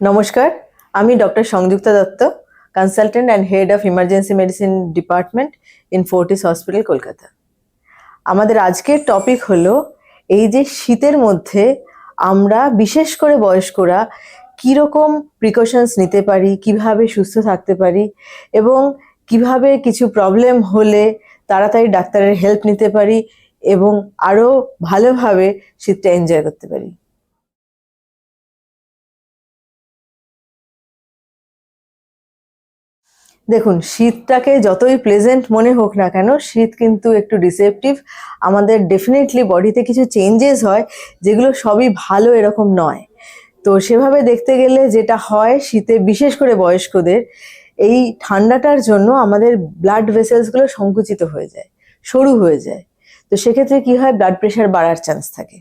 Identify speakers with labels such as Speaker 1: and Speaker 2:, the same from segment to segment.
Speaker 1: নমস্কার, আমি doctor Sanjukta Dutta, consultant and head of emergency medicine department in Fortis hospital, Kolkata. আমাদের আজকের টপিক হলো এই যে শীতের মধ্যে আমরা বিশেষ করে বয়স্করা কীরকম প্রিকশনস নিতে পারি, কিভাবে সুস্থ থাকতে পারি এবং কিভাবে কিছু প্রবলেম হলে তাড়াতাড়ি ডাক্তারের হেল্প নিতে পারি এবং আরও ভালোভাবে শীতটা এনজয় করতে পারি। দেখুন, শীতটাকে যতই প্লেজেন্ট মনে হোক না কেন, শীত কিন্তু একটু ডিসেপটিভ। আমাদের ডেফিনেটলি বডিতে কিছু চেঞ্জেস হয় যেগুলো সবই ভালো এরকম নয়। তো সেভাবে দেখতে গেলে যেটা হয় শীতে, বিশেষ করে বয়স্কদের, এই ঠান্ডাটার জন্য আমাদের ব্লাড ভেসেলসগুলো সংকুচিত হয়ে যায়, সরু হয়ে যায়। তো সেক্ষেত্রে কি হয়, ব্লাড প্রেশার বাড়ার চান্স থাকে।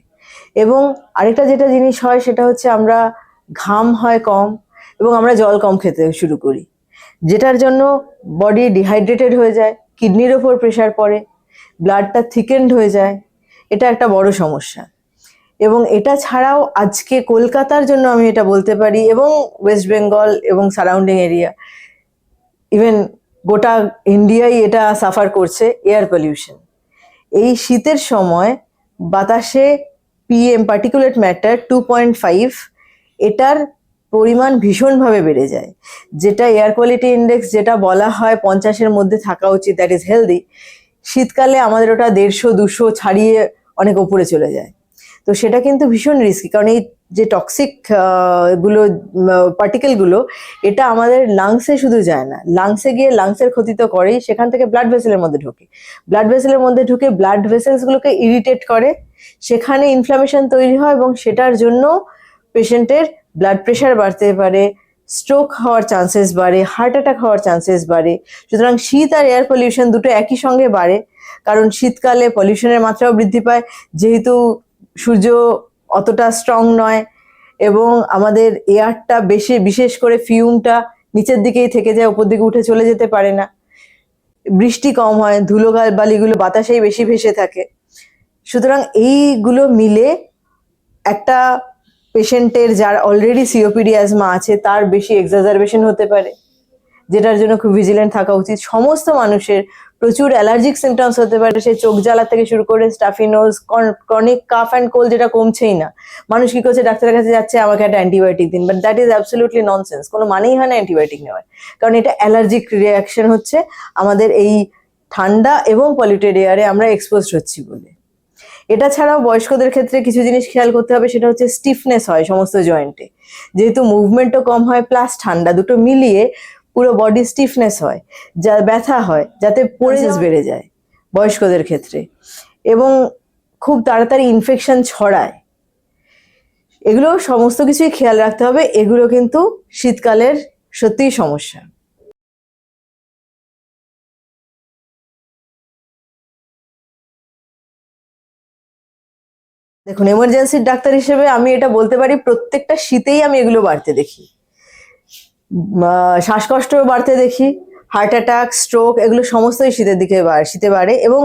Speaker 1: এবং আরেকটা যেটা জিনিস হয় সেটা হচ্ছে আমরা ঘাম হয় কম এবং আমরা জল কম খেতে শুরু করি, যেটার জন্য বডি ডিহাইড্রেটেড হয়ে যায়, কিডনির ওপর প্রেশার পড়ে, ব্লাডটা থিকেন্ড হয়ে যায়। এটা একটা বড় সমস্যা। এবং এটা ছাড়াও আজকে কলকাতার জন্য আমি এটা বলতে পারি, এবং ওয়েস্ট বেঙ্গল এবং সারাউন্ডিং এরিয়া, ইভেন গোটা ইন্ডিয়াই এটা সাফার করছে, এয়ার পলিউশন। এই শীতের সময় বাতাসে পিএম, পার্টিকুলেট ম্যাটার 2.5, এটার পরিমাণ ভীষণভাবে বেড়ে যায়। যেটা এয়ার কোয়ালিটি ইন্ডেক্স যেটা বলা হয় 50-এর মধ্যে থাকা উচিত, দ্যাট ইজ হেলদি, শীতকালে আমাদের ওটা 150-200 ছাড়িয়ে অনেক ওপরে চলে যায়। তো সেটা কিন্তু ভীষণ রিস্কি, কারণ এই যে টক্সিক গুলো পার্টিকেলগুলো, এটা আমাদের লাংসে শুধু যায় না, লাংসে গিয়ে লাংসের ক্ষতি তো করেই, সেখান থেকে ব্লাড ভেসেলের মধ্যে ঢোকে, ব্লাড ভেসেলের মধ্যে ঢুকে ব্লাড ভেসেলসগুলোকে ইরিটেট করে, সেখানে ইনফ্লামেশন তৈরি হয় এবং সেটার জন্য পেশেন্টের ব্লাড প্রেশার বাড়তে পারে, স্ট্রোক হওয়ার চান্সেস বাড়ে, হার্ট অ্যাটাক হওয়ার চান্সেস বাড়ে। সুতরাং শীত আর এয়ার পলিউশন দুটো একই সঙ্গে বাড়ে, কারণ শীতকালে পলিউশনের মাত্রাও বৃদ্ধি পায়, যেহেতু সূর্য অতটা স্ট্রং নয় এবং আমাদের এয়ারটা বেশি, বিশেষ করে ফিউমটা নিচের দিকেই থেকে যায়, উপর দিকে উঠে চলে যেতে পারে না, বৃষ্টি কম হয়, ধুলো বালিগুলো বাতাসেই বেশি ভেসে থাকে। সুতরাং এইগুলো মিলে একটা পেশেন্টের যার অলরেডি সিওপিডি অ্যাজমা আছে তার বেশি এক্সাজারবেশন হতে পারে, যেটার জন্য খুব ভিজিলেন্ট থাকা উচিত। সমস্ত মানুষের প্রচুর অ্যালার্জিক সিমটমস হতে পারে, সে চোখ জ্বালা থেকে শুরু করে stuffy nose, chronic cough and cold, যেটা কমছেই না। মানুষ কি করছে, ডাক্তারের কাছে যাচ্ছে, আমাকে একটা অ্যান্টিবায়োটিক দিন, but that is absolutely nonsense. কোনো মানেই হয় না অ্যান্টিবায়োটিক নেওয়ার, কারণ এটা অ্যালার্জিক রিয়াকশন হচ্ছে আমাদের এই ঠান্ডা এবং পলিউটেড এয়ারে আমরা এক্সপোজড হচ্ছি বলে। এটা ছাড়াও বয়স্কদের ক্ষেত্রে কিছু জিনিস খেয়াল করতে হবে, সেটা হচ্ছে স্টিফনেস হয় সমস্ত জয়েন্টে, যেহেতু মুভমেন্টও কম হয় প্লাস ঠান্ডা, দুটো মিলিয়ে পুরো বডি স্টিফনেস হয়, যা ব্যথা হয়, যাতে পোরেস বেড়ে যায় বয়স্কদের ক্ষেত্রে এবং খুব তাড়াতাড়ি ইনফেকশন ছড়ায়। এগুলো সমস্ত কিছুই খেয়াল রাখতে হবে, এগুলো কিন্তু শীতকালের সত্যিই সমস্যা। দেখুন, এমার্জেন্সির ডাক্তার হিসেবে আমি এটা বলতে পারি, প্রত্যেকটা শীতেই আমি এগুলো বাড়তে দেখি। শ্বাসকষ্ট বাড়তে দেখি, হার্ট অ্যাটাক, স্ট্রোক, এগুলো সমস্তই শীতে বাড়ে এবং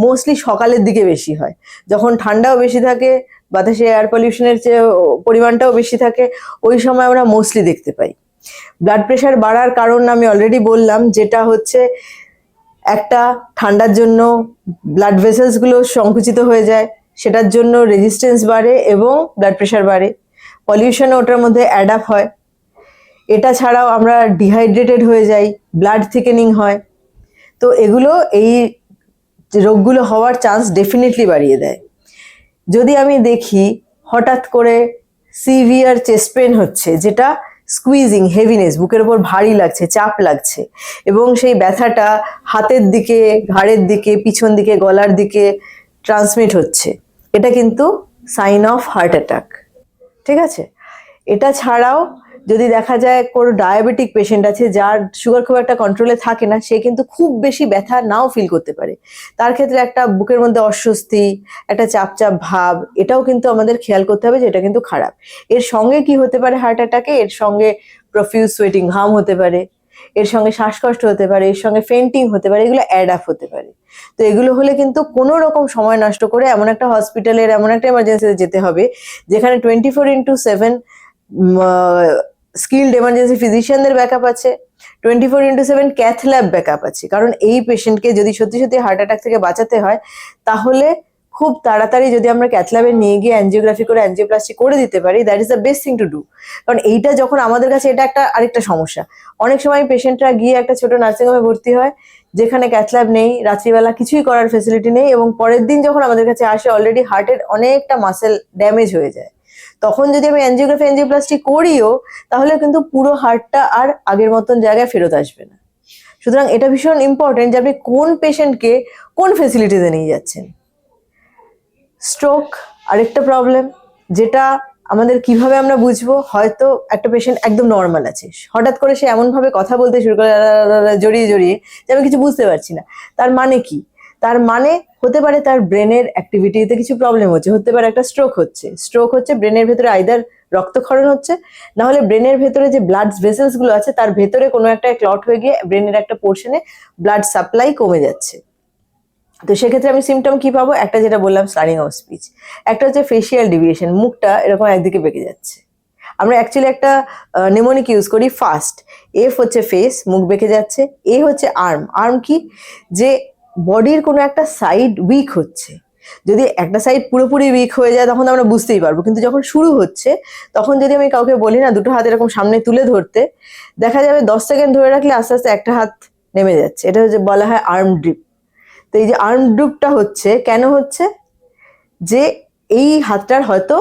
Speaker 1: মোস্টলি সকালের দিকে বেশি হয়, যখন ঠান্ডাও বেশি থাকে, বাতাসে এয়ার পলিউশনের চেয়ে পরিমাণটাও বেশি থাকে, ওই সময় আমরা মোস্টলি দেখতে পাই। ব্লাড প্রেশার বাড়ার কারণ আমি অলরেডি বললাম, যেটা হচ্ছে একটা ঠান্ডার জন্য ব্লাড ভেসেলসগুলো সংকুচিত হয়ে যায়, সেটার জন্য রেজিস্ট্যান্স বাড়ে এবং ব্লাড প্রেশার বাড়ে। পলিউশনও ওটার মধ্যে অ্যাড আপ হয়। এটা ছাড়াও আমরা ডিহাইড্রেটেড হয়ে যাই, ব্লাড থিকেনিং হয়। তো এগুলো এই রোগগুলো হওয়ার চান্স ডেফিনেটলি বাড়িয়ে দেয়। যদি আমি দেখি হঠাৎ করে সিভিয়ার চেস্ট পেন হচ্ছে, যেটা স্কুইজিং, হেভিনেস, বুকের ওপর ভারী লাগছে, চাপ লাগছে, এবং সেই ব্যথাটা হাতের দিকে, ঘাড়ের দিকে, পিছন দিকে, গলার দিকে ট্রান্সমিট হচ্ছে, এটা কিন্তু সাইন অফ হার্ট অ্যাটাক। ঠিক আছে? এটা ছাড়াও যদি দেখা যায় কোনো ডায়াবেটিক পেশেন্ট আছে যার সুগার খুব একটা কন্ট্রোলে থাকে না, সে কিন্তু খুব বেশি ব্যথা নাও ফিল করতে পারে, তার ক্ষেত্রে একটা বুকের মধ্যে অস্বস্তি, একটা চাপ চাপ ভাব, এটাও কিন্তু আমাদের খেয়াল করতে হবে যে এটা কিন্তু খারাপ। এর সঙ্গে কি হতে পারে হার্ট অ্যাটাকে, এর সঙ্গে প্রফিউজ সোয়েটিং, ঘাম হতে পারে, এর সঙ্গে শ্বাসকষ্ট হতে পারে, এর সঙ্গে ফেন্টিং হতে পারে, এগুলো অ্যাড আপ হতে পারে। তো এগুলো হলে কিন্তু কোনো রকম সময় নষ্ট করে এমন একটা হসপিটালের, এমন একটা এমার্জেন্সিতে যেতে হবে যেখানে 24x7 স্কিল্ড এমার্জেন্সি ফিজিশিয়ানদের ব্যাকআপ আছে, 24/7 ক্যাথ ল্যাব ব্যাকআপ আছে। কারণ এই পেশেন্টকে যদি সত্যি সত্যি হার্ট অ্যাটাক থেকে বাঁচাতে হয়, তাহলে খুব তাড়াতাড়ি যদি আমরা ক্যাথ ল্যাবে নিয়ে গিয়ে অ্যাঞ্জিওগ্রাফি করে অ্যাঞ্জিওপ্লাস্টি করে দিতে পারি, that is the best thing to do. কারণ এইটা যখন আমাদের কাছে, এটা একটা আরেকটা সমস্যা, অনেক সময় পেশেন্টরা গিয়ে একটা ছোট নার্সিংহোমে ভর্তি হয় যেখানে ক্যাথ ল্যাব নেই, রাত্রিবেলা কিছুই করার ফেসিলিটি নেই, এবং পরের দিন যখন আমাদের কাছে আসে অলরেডি হার্টের অনেকটা মাসেল ড্যামেজ হয়ে যায়। তখন যদি আমি অ্যাঞ্জিওগ্রাফি অ্যাঞ্জিওপ্লাস্টি করিও, তাহলে কিন্তু পুরো হার্টটা আর আগের মতন জায়গায় ফেরত আসবে না। সুতরাং এটা ভীষণ ইম্পর্টেন্ট যে আপনি কোন পেশেন্টকে কোন ফেসিলিটিতে নিয়ে যাচ্ছেন। স্ট্রোক আরেকটা প্রবলেম, যেটা আমাদের কিভাবে আমরা বুঝবো? হয়তো একটা পেশেন্ট একদম নর্মাল আছে, হঠাৎ করে সে এমন ভাবে কথা বলতে শুরু করে জড়িয়ে জড়িয়ে যে আমি কিছু বুঝতে পারছি না। তার মানে কি? তার মানে হতে পারে তার ব্রেনের অ্যাক্টিভিটিতে কিছু প্রবলেম হচ্ছে, হতে পারে একটা স্ট্রোক হচ্ছে। স্ট্রোক হচ্ছে ব্রেনের ভেতরে আইদার রক্তক্ষরণ হচ্ছে, না হলে ব্রেনের ভেতরে যে ব্লাড ভেসেলস গুলো আছে তার ভেতরে কোনো একটা ক্লট হয়ে গিয়ে ব্রেনের একটা পোর্শনে ব্লাড সাপ্লাই কমে যাচ্ছে। তো সেক্ষেত্রে আমি সিমটম কি পাবো? একটা যেটা বললাম, স্লারিং অফ স্পিচ। একটা হচ্ছে ফেসিয়াল ডিভিয়েশন, মুখটা এরকম একদিকে বেঁকে যাচ্ছে। আমরা অ্যাকচুয়ালি একটা নেমোনিক ইউজ করি, ফাস্ট। এফ হচ্ছে ফেস, মুখ বেঁকে যাচ্ছে। এ হচ্ছে আর্ম। আর্ম কি? যে বডির কোনো একটা সাইড উইক হচ্ছে। যদি একটা সাইড পুরোপুরি উইক হয়ে যায় তখন আমরা বুঝতেই পারবো, কিন্তু যখন শুরু হচ্ছে তখন যদি আমি কাউকে বলি না দুটো হাত এরকম সামনে তুলে ধরতে, দেখা যাবে 10 সেকেন্ড ধরে রাখলে আস্তে আস্তে একটা হাত নেমে যাচ্ছে। এটা হচ্ছে বলা হয় আর্ম ড্রিপ। তো এই যে আর্ম ড্রিপটা হচ্ছে কেন হচ্ছে? যে এই হাতটার হয়তো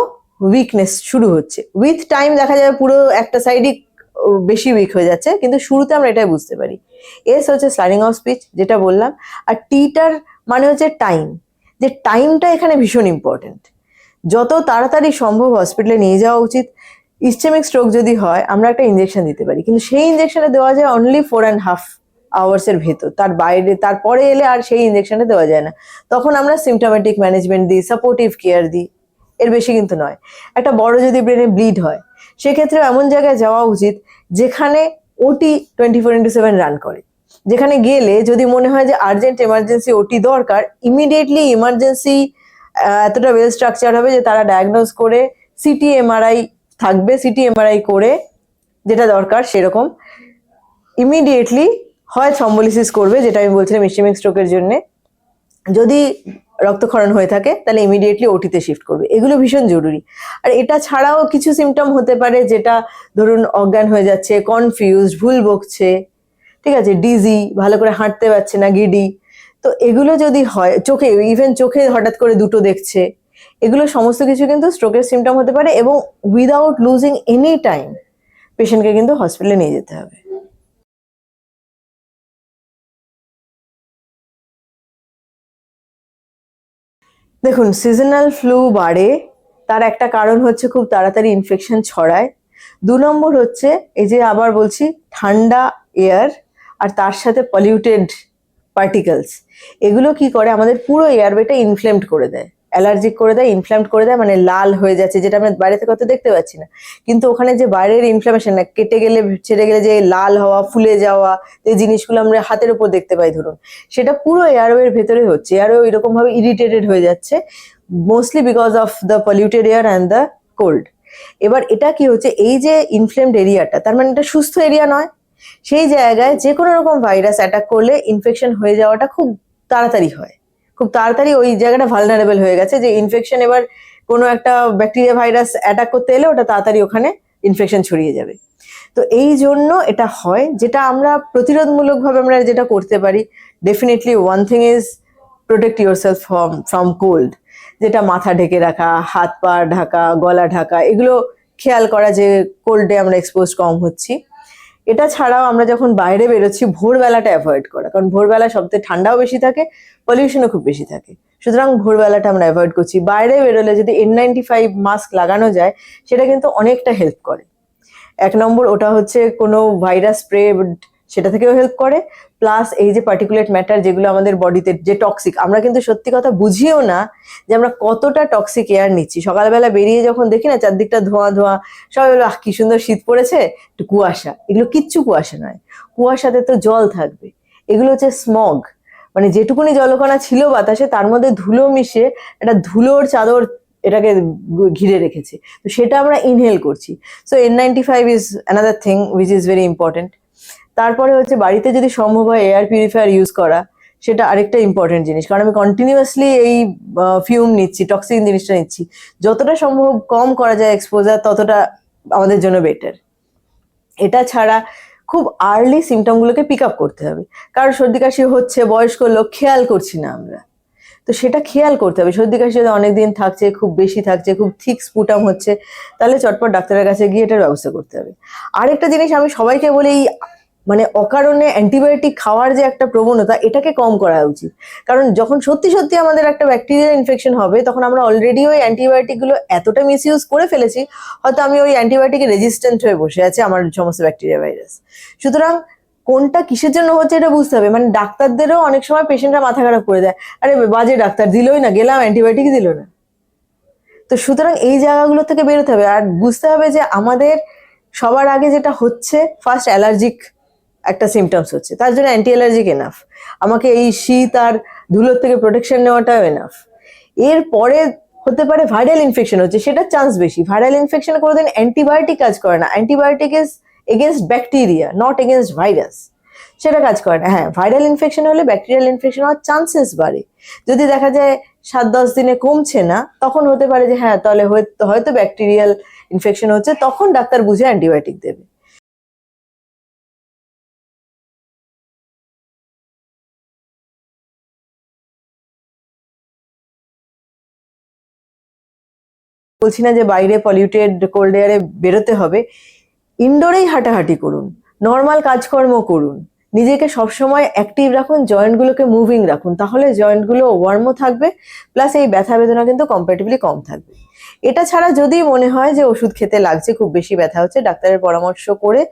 Speaker 1: উইকনেস শুরু হচ্ছে, উইথ টাইম দেখা যাবে পুরো একটা সাইডই বেশি উইক হয়ে যাচ্ছে, কিন্তু শুরুতে আমরা এটাই বুঝতে পারি। এস হচ্ছে স্লারিং অফ স্পিচ, যেটা বললাম। আর টিটার মানে হচ্ছে টাইম, যে টাইমটা এখানে ভীষণ ইম্পর্টেন্ট। যত তাড়াতাড়ি সম্ভব হসপিটালে নিয়ে যাওয়া উচিত। ইসচেমিক স্ট্রোক যদি হয় আমরা একটা ইঞ্জেকশন দিতে পারি, কিন্তু সেই ইঞ্জেকশনটা দেওয়া যায় অনলি 4.5 আওয়ার্সের ভেতর, তার বাইরে তারপরে এলে আর সেই ইঞ্জেকশনটা দেওয়া যায় না। তখন আমরা সিমটোমেটিক ম্যানেজমেন্ট দিই, সাপোর্টিভ কেয়ার দিই, এর বেশি কিন্তু নয়। একটা বড় যদি ব্রেনে ব্লিড হয়, সেক্ষেত্রে এমন জায়গায় যাওয়া উচিত যেখানে ওটি 24/7 রান করে, যেখানে গেলে যদি মনে হয় যে আর্জেন্ট এমার্জেন্সি ওটি দরকার, ইমিডিয়েটলি ইমার্জেন্সি এতটা ওয়েল স্ট্রাকচার হবে যে তারা ডায়াগনোজ করে সিটি এমআরআই থাকবে, সিটি এমআরআই করে যেটা দরকার সেরকম ইমিডিয়েটলি হয় থ্রম্বোলিসিস করবে, যেটা আমি বলছিলাম ইসচেমিক স্ট্রোকের জন্য। যদি রক্তক্ষরণ হয়ে থাকে তাহলে ইমিডিয়েটলি ওটিতে শিফট করবে। এগুলো ভীষণ জরুরি। আর এটা ছাড়াও কিছু সিমটম হতে পারে, যেটা ধরুন অজ্ঞান হয়ে যাচ্ছে, কনফিউজড, ভুল বকছে, ঠিক আছে, ডিজি, ভালো করে হাঁটতে পারছে না, গিডি। তো এগুলো যদি হয়, চোখে, ইভেন চোখে হঠাৎ করে দুটো দেখছে, এগুলো সমস্ত কিছু কিন্তু স্ট্রোকের সিমটম হতে পারে। এবং উইদাউট লুজিং এনি টাইম পেশেন্টকে কিন্তু হসপিটালে নিয়ে যেতে হবে। দেখুন, সিজনাল ফ্লু বাড়ে, তার একটা কারণ হচ্ছে খুব তাড়াতাড়ি ইনফেকশন ছড়ায়। 2 নম্বর হচ্ছে এই যে আবার বলছি, ঠান্ডা এয়ার আর তার সাথে পলিউটেড পার্টিকেলস, এগুলো কি করে আমাদের পুরো এয়ারওয়েটা ইনফ্লেমড করে দেয়, অ্যালার্জিক করে দেয়, ইনফ্ল্যামড করে দেয়, মানে লাল হয়ে যাচ্ছে, যেটা আমরা বাইরে থেকে হয়তো দেখতে পাচ্ছি না, কিন্তু ওখানে যে বাইরের ইনফ্লামেশন, না কেটে গেলে ছেড়ে গেলে যে লাল হওয়া, ফুলে যাওয়া, যে জিনিসগুলো আমরা হাতের উপর দেখতে পাই ধরুন, সেটা পুরো এয়ারওয়ের ভেতরে হচ্ছে। এয়ারওয়ে এরকম ভাবে ইরিটেটেড হয়ে যাচ্ছে, mostly because of the polluted air and the cold. এবার এটা কি হচ্ছে, এই যে ইনফ্লেমড এরিয়াটা, তার মানে এটা সুস্থ এরিয়া নয়। সেই জায়গায় যে কোনো রকম ভাইরাস অ্যাটাক করলে ইনফেকশন হয়ে যাওয়াটা খুব তাড়াতাড়ি হয়, খুব তাড়াতাড়ি ওই জায়গাটা ভালনারেবল হয়ে গেছে, যে ইনফেকশন এবার কোনো একটা ব্যাকটেরিয়া ভাইরাস অ্যাটাক করতে এলে ওটা তাড়াতাড়ি ওখানে ইনফেকশন ছড়িয়ে যাবে। তো এই জন্য এটা হয়, যেটা আমরা প্রতিরোধমূলকভাবে আমরা যেটা করতে পারি, definitely one thing is protect yourself from cold, যেটা মাথা ঢেকে রাখা, হাত পা ঢাকা, গলা ঢাকা, এগুলো খেয়াল করা যে কোল্ডে আমরা এক্সপোজ কম হচ্ছি। এটা ছাড়াও আমরা যখন বাইরে বেরোচ্ছি ভোরবেলাটা অ্যাভয়েড করা, কারণ ভোরবেলা সবথেকে ঠান্ডাও বেশি থাকে, পলিউশনও খুব বেশি থাকে, সুতরাং ভোরবেলাটা আমরা অ্যাভয়েড করছি। বাইরে বেরোলে যদি N95 মাস্ক লাগানো যায়, সেটা কিন্তু অনেকটা হেল্প করে। 1 নম্বর ওটা হচ্ছে কোনো ভাইরাস স্প্রে, সেটা থেকেও হেল্প করে, প্লাস এই যে পার্টিকুলেট ম্যাটার যেগুলো আমাদের বডিতে যে টক্সিক, আমরা কিন্তু সত্যি কথা বুঝিও না যে আমরা কতটা টক্সিক এয়ার নিচ্ছি। সকালবেলা বেরিয়ে যখন দেখি না চারদিকটা ধোঁয়া ধোঁয়া, সবাই বলো আহ কি সুন্দর শীত পড়েছে, একটু কুয়াশা, এগুলো কিচ্ছু কুয়াশা নয়, কুয়াশাতে তো জল থাকবে, এগুলো হচ্ছে স্মগ, মানে যেটুকুনি জলকণা ছিল বাতাসে তার মধ্যে ধুলো মিশে একটা ধুলোর চাদর এটাকে ঘিরে রেখেছে, তো সেটা আমরা ইনহেল করছি। So N95 is another thing which is very important. তারপরে হচ্ছে বাড়িতে যদি সম্ভব হয় এয়ার পিউরিফায়ার ইউজ করা, সেটা আরেকটা ইম্পর্টেন্ট জিনিস, কারণ আমি কন্টিনিউয়াসলি এই ফিউম নিচ্ছি, টক্সিক জিনিসটা নিচ্ছি। যতটা সম্ভব কম করা যায় এক্সপোজার, ততটা আমাদের জন্য বেটার। এটা ছাড়া খুব আর্লি সিমটমগুলোকে পিক আপ করতে হবে। কারণ সর্দি কাশি হচ্ছে, বয়স্ক লোক, খেয়াল করছি না আমরা, তো সেটা খেয়াল করতে হবে। সর্দি কাশি যদি অনেকদিন থাকছে, খুব বেশি থাকছে, খুব থিক স্পুটাম হচ্ছে, তাহলে চটপট ডাক্তারের কাছে গিয়ে এটার ব্যবস্থা করতে হবে। আরেকটা জিনিস আমি সবাইকে বলি, এই মানে অকারণে অ্যান্টিবায়োটিক খাওয়ার যে একটা প্রবণতা, এটাকে কম করা উচিত। কারণ যখন সত্যি সত্যি আমাদের একটা ব্যাকটেরিয়াল ইনফেকশন হবে, তখন আমরা অলরেডি ওই অ্যান্টিবায়োটিকগুলো এতটা মিসইউজ করে ফেলেছি, হয়তো আমি ওই অ্যান্টিবায়োটিকে রেজিস্ট্যান্ট হয়ে বসে আছি আমার সমস্ত ব্যাকটেরিয়া ভাইরাস। সুতরাং কোনটা কিসের জন্য হচ্ছে এটা বুঝতে হবে। মানে ডাক্তারদেরও অনেক সময় পেশেন্টরা মাথা খারাপ করে দেয়, আরে বাজে ডাক্তার, দিলই না, গেলাম অ্যান্টিবায়োটিক দিল না। তো সুতরাং এই জায়গাগুলো থেকে বেরোতে হবে। আর বুঝতে হবে যে আমাদের সবার আগে যেটা হচ্ছে, ফার্স্ট অ্যালার্জিক একটা সিমটমস হচ্ছে, তার জন্য অ্যান্টি অ্যালার্জিক এনাফ। আমাকে এই শীত আর ধুলোর থেকে প্রোটেকশন নেওয়াটাও এনাফ। এরপরে হতে পারে ভাইরাল ইনফেকশন হচ্ছে, সেটার চান্স বেশি। ভাইরাল ইনফেকশনে কোনোদিন অ্যান্টিবায়োটিক কাজ করে না। Antibiotic is against bacteria, not against virus. সেটা কাজ করে না। হ্যাঁ, ভাইরাল ইনফেকশন হলে ব্যাকটেরিয়াল ইনফেকশন হওয়ার চান্সেস বাড়ে। যদি দেখা যায় 7-10 দিনে কমছে না, তখন হতে পারে যে হ্যাঁ, তাহলে হয়তো ব্যাকটেরিয়াল ইনফেকশন হচ্ছে, তখন ডাক্তার বুঝে অ্যান্টিবায়োটিক দেবে। বলছি না যে বাইরে পলিউটেড কোল্ড এয়ারে বেরোতে হবে, ইনডোরেই হাঁটাহাঁটি করুন, নর্মাল কাজকর্ম করুন, নিজেকে সবসময় অ্যাক্টিভ রাখুন, জয়েন্টগুলোকে মুভিং রাখুন, তাহলে জয়েন্টগুলো ওয়ার্মও থাকবে, প্লাস এই ব্যথা বেদনা কিন্তু কম্পারেটিভলি কম থাকবে। এটা ছাড়া যদি মনে হয় যে ওষুধ খেতে লাগছে, খুব বেশি ব্যথা হচ্ছে, ডাক্তারের পরামর্শ করে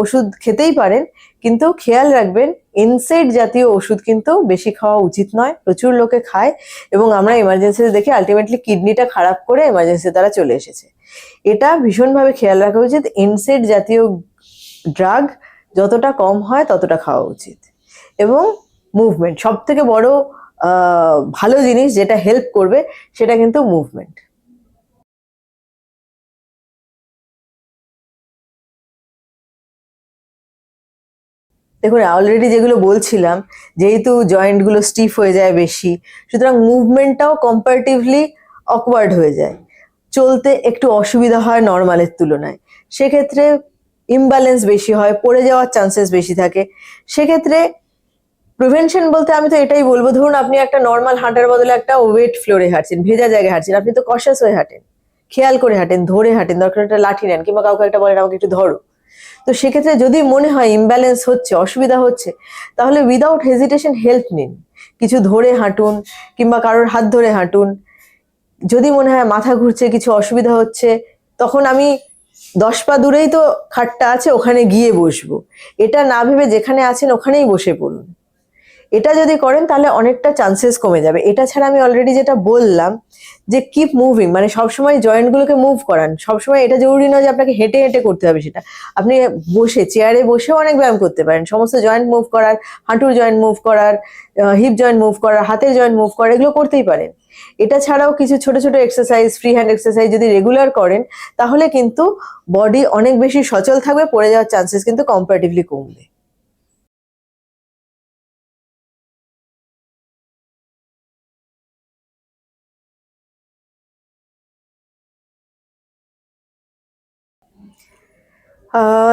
Speaker 1: ওষুধ খেতেই পারেন, কিন্তু খেয়াল রাখবেন এনসেড জাতীয় ওষুধ কিন্তু বেশি খাওয়া উচিত নয়। প্রচুর লোকে খায় এবং আমরা এমার্জেন্সিতে দেখি আলটিমেটলি কিডনিটা খারাপ করে এমার্জেন্সি তারা চলে এসেছে। এটা ভীষণভাবে খেয়াল রাখা উচিত। এনসেড জাতীয় ড্রাগ যতটা কম হয় ততটা খাওয়া উচিত। এবং মুভমেন্ট সব থেকে বড় ভালো জিনিস, যেটা হেল্প করবে, সেটা কিন্তু মুভমেন্ট। দেখুন, অলরেডি যেগুলো বলছিলাম, যেহেতু জয়েন্টগুলো স্টিফ হয়ে যায় বেশি, সুতরাং মুভমেন্টটাও কম্পারেটিভলি অকওয়ার্ড হয়ে যায়, চলতে একটু অসুবিধা হয় নর্মালের তুলনায়। সেক্ষেত্রে ইমব্যালেন্স বেশি হয়, পড়ে যাওয়ার চান্সেস বেশি থাকে। সেক্ষেত্রে প্রিভেনশন বলতে আমি তো এটাই বলবো, ধরুন আপনি একটা নর্মাল হাঁটার বদলে একটা ওয়েট ফ্লোরে হাঁটছেন, ভেজা জায়গায় হাঁটছেন, আপনি তো কশাস হয়ে হাঁটেন, খেয়াল করে হাঁটেন, ধরে হাঁটেন, দরকার একটা লাঠি নেন, কিংবা কাউকে একটা বলেন আমাকে একটু ধরো। তো সেক্ষেত্রে যদি মনে হয় ইমব্যালেন্স হচ্ছে, অসুবিধা হচ্ছে, তাহলে উইদাউট হেজিটেশন হেল্প নিন। কিছু ধরে হাঁটুন, কিংবা কারোর হাত ধরে হাঁটুন। যদি মনে হয় মাথা ঘুরছে, কিছু অসুবিধা হচ্ছে, তখন আমি 10 পা দূরেই তো খাটটা আছে, ওখানে গিয়ে বসবো। এটা না ভেবে যেখানে আছেন ওখানেই বসে পড়ুন। এটা যদি করেন তাহলে অনেকটা চান্সেস কমে যাবে। এটা ছাড়া আমি অলরেডি যেটা বললাম, যে কিপ মুভিং, মানে সবসময় জয়েন্টগুলোকে মুভ করান। সবসময় এটা জরুরি নয় যে আপনাকে হেঁটে হেঁটে করতে হবে, সেটা আপনি বসে, চেয়ারে বসেও অনেক ব্যায়াম করতে পারেন। সমস্ত জয়েন্ট মুভ করার, হাঁটুর জয়েন্ট মুভ করার, হিপ জয়েন্ট মুভ করার, হাতের জয়েন্ট মুভ করার, এগুলো করতেই পারেন। এটা ছাড়াও কিছু ছোট ছোট এক্সারসাইজ, ফ্রি হ্যান্ড এক্সারসাইজ যদি রেগুলার করেন, তাহলে কিন্তু বডি অনেক বেশি সচল থাকবে, পড়ে যাওয়ার চান্সেস কিন্তু কম্পারেটিভলি কমবে।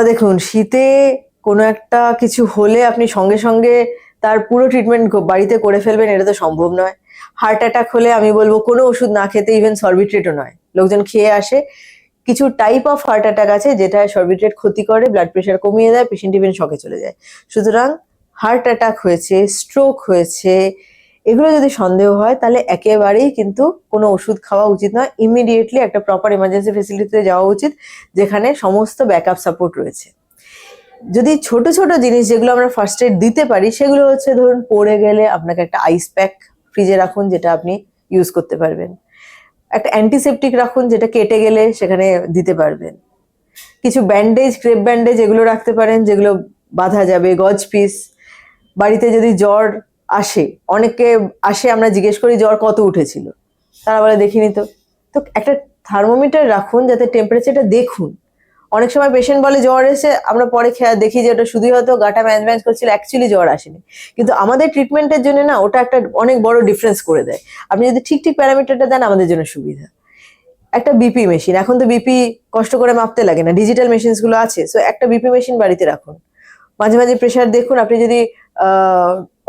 Speaker 1: দেখুন, শীতে কোনো একটা কিছু হলে আপনি সঙ্গে সঙ্গে তার পুরো ট্রিটমেন্ট বাড়িতে করে ফেলবেন, এটা তো সম্ভব নয়। হার্ট অ্যাটাক হলে আমি বলবো কোনো ওষুধ না খেতে, ইভেন সরবিট্রেটও নয়। লোকজন খেয়ে আসে। কিছু টাইপ অফ হার্ট অ্যাটাক আছে যেটা সরবিট্রেট ক্ষতি করে, ব্লাড প্রেশার কমিয়ে দেয়, পেশেন্ট ইভেন শকে চলে যায়। সুতরাং হার্ট অ্যাটাক হয়েছে, স্ট্রোক হয়েছে, এগুলো যদি সন্দেহ হয়, তাহলে একেবারেই কিন্তু কোনো ওষুধ খাওয়া উচিত নয়। ইমিডিয়েটলি একটা প্রপার এমার্জেন্সি ফেসিলিটিতে যাওয়া উচিত, যেখানে সমস্ত ব্যাকআপ সাপোর্ট রয়েছে। যদি ছোট ছোট জিনিস যেগুলো আমরা ফার্স্ট এড দিতে পারি, সেগুলো হচ্ছে ধরুন পড়ে গেলে আপনাকে একটা আইস প্যাক ফ্রিজে রাখুন, যেটা আপনি ইউজ করতে পারবেন। একটা অ্যান্টিসেপটিক রাখুন, যেটা কেটে গেলে সেখানে দিতে পারবেন। কিছু ব্যান্ডেজ, ক্রেপ ব্যান্ডেজ এগুলো রাখতে পারেন, যেগুলো বাঁধা যাবে। গজ পিস। বাড়িতে যদি জ্বর আসে, অনেকে আসে, আমরা জিজ্ঞেস করি জ্বর কত উঠেছিল, তারা বলে দেখিনি তো। তো একটা থার্মোমিটার রাখুন, যাতে টেম্পারেচারটা দেখুন। অনেক সময় পেশেন্ট বলে জ্বর এসে, আমরা পরে দেখি যে ওটা শুধুই হয়তো গাটা ম্যাজ ম্যাজ করছিল, অ্যাকচুয়ালি জ্বর আসেনি। কিন্তু আমাদের ট্রিটমেন্টের জন্য না ওটা একটা অনেক বড় ডিফারেন্স করে দেয়। আপনি যদি ঠিক ঠিক প্যারামিটারটা দেন, আমাদের জন্য সুবিধা। একটা বিপি মেশিন, এখন তো বিপি কষ্ট করে মাপতে লাগে না, ডিজিটাল মেশিনস গুলো আছে। সো একটা বিপি মেশিন বাড়িতে রাখুন, মাঝে মাঝে প্রেশার দেখুন। আপনি যদি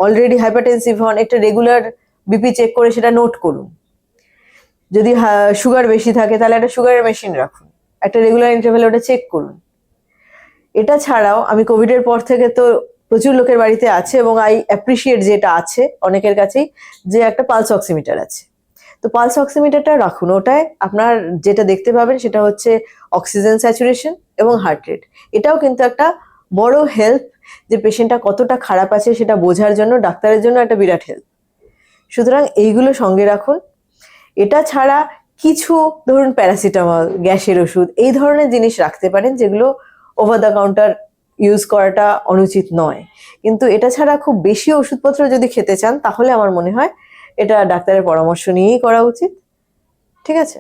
Speaker 1: অলরেডি হাইপারটেনসিভ হন, একটা রেগুলার বিপি চেক করে সেটা নোট করুন। যদি সুগার বেশি থাকে তাহলে একটা সুগারের মেশিন রাখুন, একটা রেগুলার ইন্টারভ্যালে ওটা চেক করুন। এটা ছাড়াও আমি কোভিড এর পর থেকে তো প্রচুর লোকের বাড়িতে আছে, এবং আই অ্যাপ্রিসিয়েট যেটা আছে অনেকের কাছেই, যে একটা পালস অক্সিমিটার আছে। তো পালস অক্সিমিটারটা রাখুন, ওটায় আপনার যেটা দেখতে পাবেন সেটা হচ্ছে অক্সিজেন স্যাচুরেশন এবং হার্ট রেট। এটাও কিন্তু একটা বড় হেল্প, যে পেশেন্টটা কতটা খারাপ আছে সেটা বোঝার জন্য ডাক্তারের জন্য একটা বিরাট হেল্প। সুতরাং এইগুলো সঙ্গে রাখুন। এটা ছাড়া কিছু ধরুন প্যারাসিটামল, গ্যাসের ওষুধ, এই ধরনের জিনিস রাখতে পারেন, যেগুলো ওভার দ্য কাউন্টার ইউজ করাটা অনুচিত নয়। কিন্তু এটা ছাড়া খুব বেশি ওষুধপত্র যদি খেতে চান, তাহলে আমার মনে হয় এটা ডাক্তারের পরামর্শ নিয়েই করা উচিত। ঠিক আছে?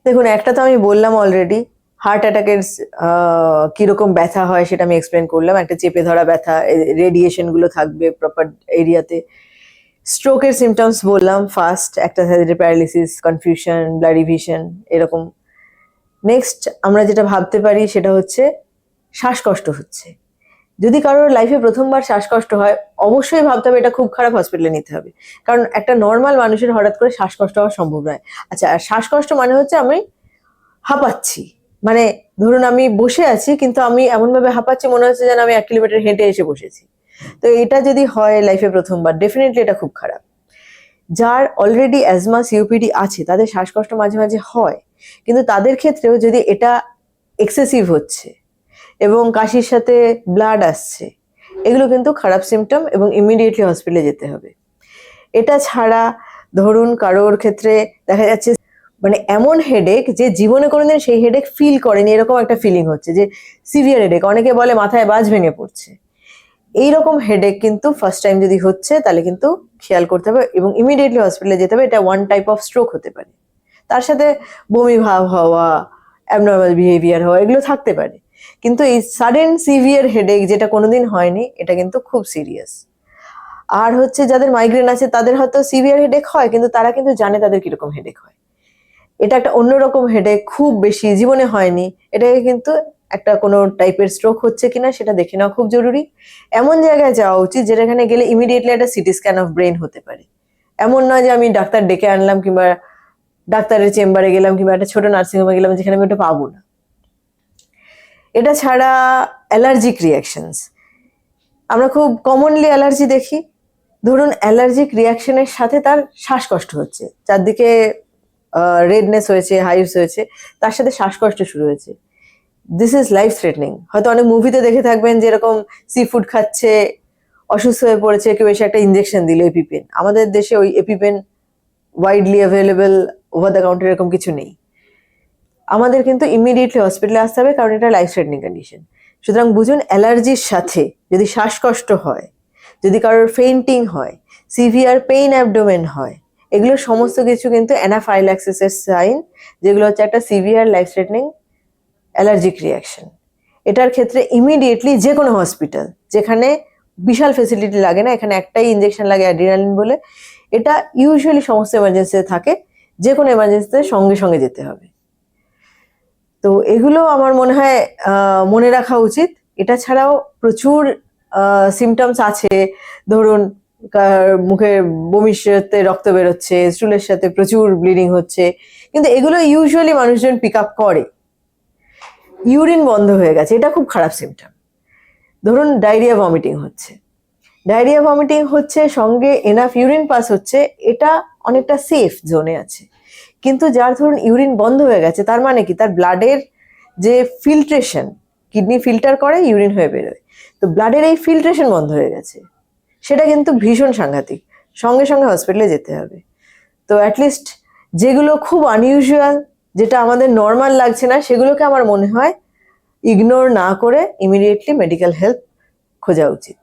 Speaker 1: দেখুন, একটা তো আমি বললাম অলরেডি, হার্ট অ্যাটাকের কিরকম ব্যথা হয় সেটা আমি এক্সপ্লেন করলাম। একটা চেপে ধরা ব্যথা, রেডিয়েশন গুলো থাকবে প্রপার এরিয়াতে। স্ট্রোকের সিমটমস বললাম, ফার্স্ট একটা প্যারালিসিস, কনফিউশন, ব্লাডি ভিশন, এরকম। নেক্সট আমরা যেটা ভাবতে পারি সেটা হচ্ছে শ্বাসকষ্ট হচ্ছে। যদি কারোর লাইফে প্রথমবার শ্বাসকষ্ট হয়, অবশ্যই ভাবতে হবে এটা খুব খারাপ, হসপিটালে নিতে হবে। কারণ একটা নর্মাল মানুষের হঠাৎ করে শ্বাসকষ্ট হওয়া সম্ভব নয়। আচ্ছা, আর শ্বাসকষ্ট মানে হচ্ছে আমি হাঁপাচ্ছি, মানে ধরুন আমি বসে আছি কিন্তু আমি এমন ভাবে হাঁপাচ্ছি মনে হচ্ছে যেন আমি 1 কিলোমিটার হেঁটে এসে বসেছি। তো এটা যদি হয় লাইফে প্রথমবার, ডেফিনেটলি এটা খুব খারাপ। যার অলরেডি অ্যাজমা, সিওপিডি আছে, তাদের শ্বাসকষ্ট মাঝে মাঝে হয়, কিন্তু তাদের ক্ষেত্রেও যদি এটা এক্সেসিভ হচ্ছে এবং কাশির সাথে ব্লাড আসছে, এগুলো কিন্তু খারাপ সিমটম, এবং ইমিডিয়েটলি হসপিটালে যেতে হবে। এটা ছাড়া ধরুন কারোর ক্ষেত্রে দেখা যাচ্ছে মানে এমন হেডেক যে জীবনে কোনোদিন সেই হেডেক ফিল করেনি, এরকম একটা ফিলিং হচ্ছে যে সিভিয়ার হেডেক, অনেকে বলে মাথায় বাজ ভেঙে পড়ছে। এইরকম হেডেক কিন্তু ফার্স্ট টাইম যদি হচ্ছে তাহলে কিন্তু খেয়াল করতে হবে এবং ইমিডিয়েটলি হসপিটালে যেতে হবে। এটা ওয়ান টাইপ অফ স্ট্রোক হতে পারে, তার সাথে বমি ভাব হওয়া, অ্যাবনর্মাল বিহেভিয়ার হওয়া, এগুলো থাকতে পারে। কিন্তু এই সাডেন সিভিয়ার হেডেক যেটা কোনোদিন হয়নি, এটা কিন্তু খুব সিরিয়াস। আর হচ্ছে যাদের মাইগ্রেন আছে তাদের হয়তো সিভিয়ার হেডেক হয়, কিন্তু তারা কিন্তু জানে তাদের কিরকম হেডেক হয়। এটা একটা অন্যরকম হেডেক, খুব বেশি জীবনে হয়নি, এটাকে কিন্তু একটা কোনো টাইপের স্ট্রোক হচ্ছে কিনা সেটা দেখে নেওয়া খুব জরুরি। এমন জায়গায় যাওয়া উচিত যেখানে গেলে ইমিডিয়েটলি একটা সিটি স্ক্যান অফ ব্রেন হতে পারে। এমন নয় যে আমি ডাক্তার ডেকে আনলাম কিংবা ডাক্তারের চেম্বারে গেলাম কিংবা একটা ছোট নার্সিংহোমে গেলাম যেখানে আমি ওটা পাবো না। এটা ছাড়া অ্যালার্জিক রিয়াকশনস, আমরা খুব কমনলি অ্যালার্জি দেখি। ধরুন অ্যালার্জিক রিয়াকশনের সাথে তার শ্বাসকষ্ট হচ্ছে, চারদিকে রেডনেস হয়েছে, হাইভস হয়েছে, তার সাথে শ্বাসকষ্ট শুরু হয়েছে। This is life threatening. হয়তো অনেক মুভিতে দেখে থাকবেন যেরকম সি ফুড খাচ্ছে, অসুস্থ হয়ে পড়েছে, কেউ এসে একটা ইঞ্জেকশন দিল এপিপেন। আমাদের দেশে ওই EpiPen widely available over the counter এরকম কিছু নেই। আমাদের কিন্তু ইমিডিয়েটলি হসপিটালে আসতে হবে, কারণ এটা লাইফ থ্রেটনিং কন্ডিশন। সুতরাং বুঝুন, অ্যালার্জির সাথে যদি শ্বাসকষ্ট হয়, যদি কারোর ফেইন্টিং হয়, সিভিয়ার পেইন অ্যাবডোমেন হয়, এগুলো সমস্ত কিছু কিন্তু অ্যানাফাইল্যাক্সিসের সাইন, যেগুলো হচ্ছে একটা severe life threatening allergic reaction. এটার ক্ষেত্রে ইমিডিয়েটলি যে কোনো হসপিটাল যেখানে বিশাল ফেসিলিটি লাগে না, এখানে একটাই ইঞ্জেকশন লাগে অ্যাড্রিনালিন বলে, এটা ইউজুয়ালি সমস্ত এমার্জেন্সিতে থাকে, যে কোনো এমার্জেন্সিতে সঙ্গে সঙ্গে যেতে হবে। তো এগুলো আমার মনে হয় মনে রাখা উচিত। এটা ছাড়াও প্রচুর সিমটমস আছে, ধরুন মুখে বমির সাথে রক্ত বেরোচ্ছে, স্টুলের সাথে প্রচুর ব্লিডিং হচ্ছে, কিন্তু এগুলো ইউজুয়ালি মানুষজন পিক আপ করে। ইউরিন বন্ধ হয়ে গেছে, এটা খুব খারাপ সিমটম। ধরুন ডায়রিয়া ভমিটিং হচ্ছে, ডায়রিয়া ভমিটিং হচ্ছে সঙ্গে এনাফ ইউরিন পাস হচ্ছে, এটা অনেকটা সেফ জোনে আছে। কিন্তু যার ধরুন ইউরিন বন্ধ হয়ে গেছে, তার মানে কি তার ব্লাডের যে ফিল্ট্রেশন, কিডনি ফিল্টার করে ইউরিন হয়ে বেরোয়, তো ব্লাডের এই ফিল্ট্রেশন বন্ধ হয়ে গেছে, সেটা কিন্তু ভীষণ সাংঘাতিক, সঙ্গে সঙ্গে হসপিটালে যেতে হবে। তো অ্যাটলিস্ট যেগুলো খুব আনইউজুয়াল, যেটা আমাদের নর্মাল লাগছে না, সেগুলোকে আমার মনে হয় ইগনোর না করে ইমিডিয়েটলি মেডিকেল হেল্প খোঁজা উচিত।